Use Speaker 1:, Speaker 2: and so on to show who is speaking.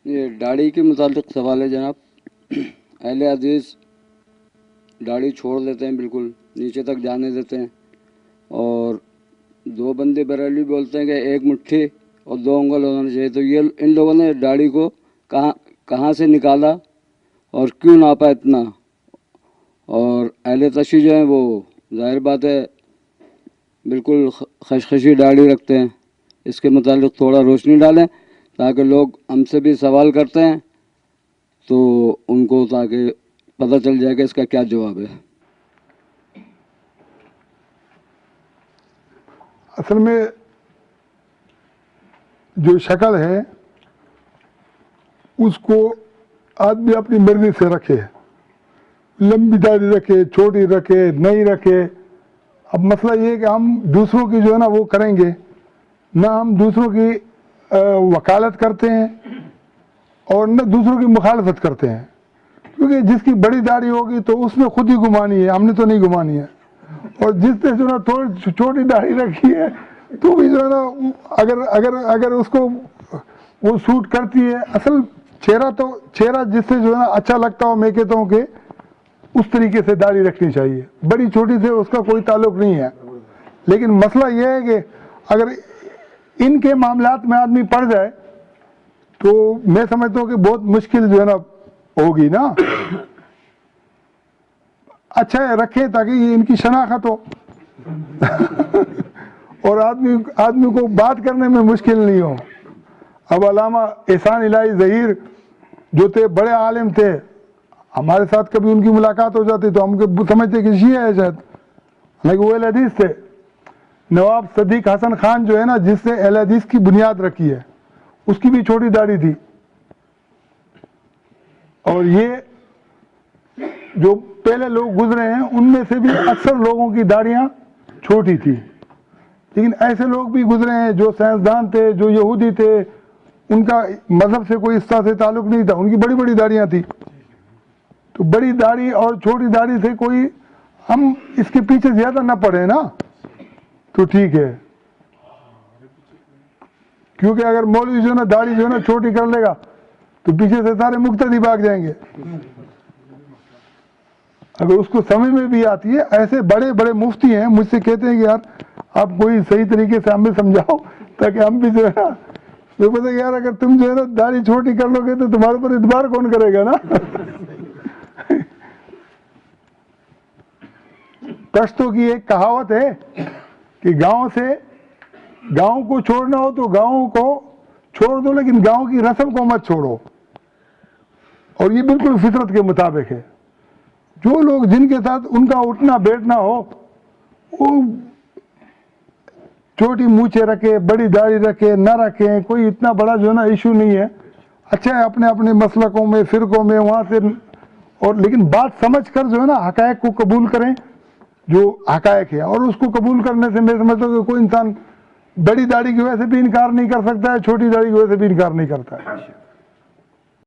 Speaker 1: یہ داڑھی کے متعلق سوال ہے جناب. اہل حدیث داڑھی چھوڑ دیتے ہیں, بالکل نیچے تک جانے دیتے ہیں, اور دو بندے بریلوی بولتے ہیں کہ ایک مٹھی اور 2 انگل ہونا چاہیے. تو یہ ان لوگوں نے داڑھی کو کہاں سے نکالا اور کیوں ناپا اتنا؟ اور اہل تشیع جو ہیں وہ ظاہر بات ہے بالکل خشخشی داڑھی رکھتے ہیں. اس کے متعلق تھوڑا روشنی ڈالیں تاکہ لوگ ہم سے بھی سوال کرتے ہیں تو ان کو تاکہ پتہ چل جائے کہ اس کا کیا جواب ہے.
Speaker 2: اصل میں جو شکل ہے اس کو آدمی اپنی مرضی سے رکھے, لمبی داڑھی رکھے, چھوٹی رکھے, نہیں رکھے. اب مسئلہ یہ ہے کہ ہم دوسروں کی جو ہے نا وہ کریں گے نہ, ہم دوسروں کی وکالت کرتے ہیں اور نہ دوسروں کی مخالفت کرتے ہیں, کیونکہ جس کی بڑی داڑھی ہوگی تو اس نے خود ہی گھمانی ہے, ہم نے تو نہیں گھمانی ہے. اور جس نے جو ہے نا تھوڑی چھوٹی داڑھی رکھی ہے تو بھی جو ہے نا اگر اس کو وہ سوٹ کرتی ہے. اصل چہرہ جس سے جو ہے نا اچھا لگتا ہو, میں کہتا ہوں کہ اس طریقے سے داڑھی رکھنی چاہیے. بڑی چھوٹی سے اس کا کوئی تعلق نہیں ہے. لیکن مسئلہ یہ ہے کہ اگر ان کے معاملات میں آدمی پڑ جائے تو میں سمجھتا ہوں کہ بہت مشکل جو ہے نا ہوگی نا. اچھا ہے رکھیں تاکہ یہ ان کی شناخت ہو اور آدمی کو بات کرنے میں مشکل نہیں ہو. اب علامہ احسان الہی ظہیر جو تھے بڑے عالم تھے, ہمارے ساتھ کبھی ان کی ملاقات ہو جاتی تو ہم سمجھتے کہ شیعہ ہے شاید, لیکن وہ اہل حدیث تھے. نواب صدیق حسن خان جو ہے نا جس نے اہل حدیث کی بنیاد رکھی ہے, اس کی بھی چھوٹی داڑھی تھی. اور یہ جو پہلے لوگ گزرے ہیں ان میں سے بھی اکثر لوگوں کی داڑیاں چھوٹی تھی. لیکن ایسے لوگ بھی گزرے ہیں جو سائنسدان تھے, جو یہودی تھے, ان کا مذہب سے کوئی اس طرح سے تعلق نہیں تھا, ان کی بڑی بڑی داڑیاں تھیں. تو بڑی داڑھی اور چھوٹی داڑھی سے کوئی, ہم اس کے پیچھے زیادہ نہ پڑے نا تو ٹھیک ہے. کیونکہ اگر مولوی جو ہے نا داڑھی جو ہے نا چھوٹی کر لے گا تو پیچھے سے سارے مقتدی بھاگ جائیں گے. اگر اس کو سمجھ میں بھی آتی ہے, ایسے بڑے بڑے مفتی ہیں مجھ سے کہتے ہیں کہ یار آپ کوئی صحیح طریقے سے ہمیں سمجھاؤ تاکہ ہم بھی جو ہے نا, تو پتہ یار اگر تم جو ہے نا داڑھی چھوٹی کر لو گے تو تمہارے پر اعتبار کون کرے گا نا. پشتو کی ایک کہاوت ہے کہ گاؤں کو چھوڑنا ہو تو گاؤں کو چھوڑ دو, لیکن گاؤں کی رسم کو مت چھوڑو. اور یہ بالکل فطرت کے مطابق ہے. جو لوگ جن کے ساتھ ان کا اٹھنا بیٹھنا ہو وہ چھوٹی مونچھیں رکھے, بڑی داڑھی رکھے, نہ رکھیں, کوئی اتنا بڑا جو ہے نا ایشو نہیں ہے. اچھا ہے اپنے اپنے مسلکوں میں, فرقوں میں, وہاں سے, اور لیکن بات سمجھ کر جو ہے نا حقائق کو قبول کریں جو حقائق ہے. اور اس کو قبول کرنے سے میں سمجھتا ہوں کہ کوئی انسان بڑی داڑھی کی وجہ سے بھی انکار نہیں کر سکتا ہے, چھوٹی داڑھی کی وجہ سے بھی انکار نہیں کرتا ہے.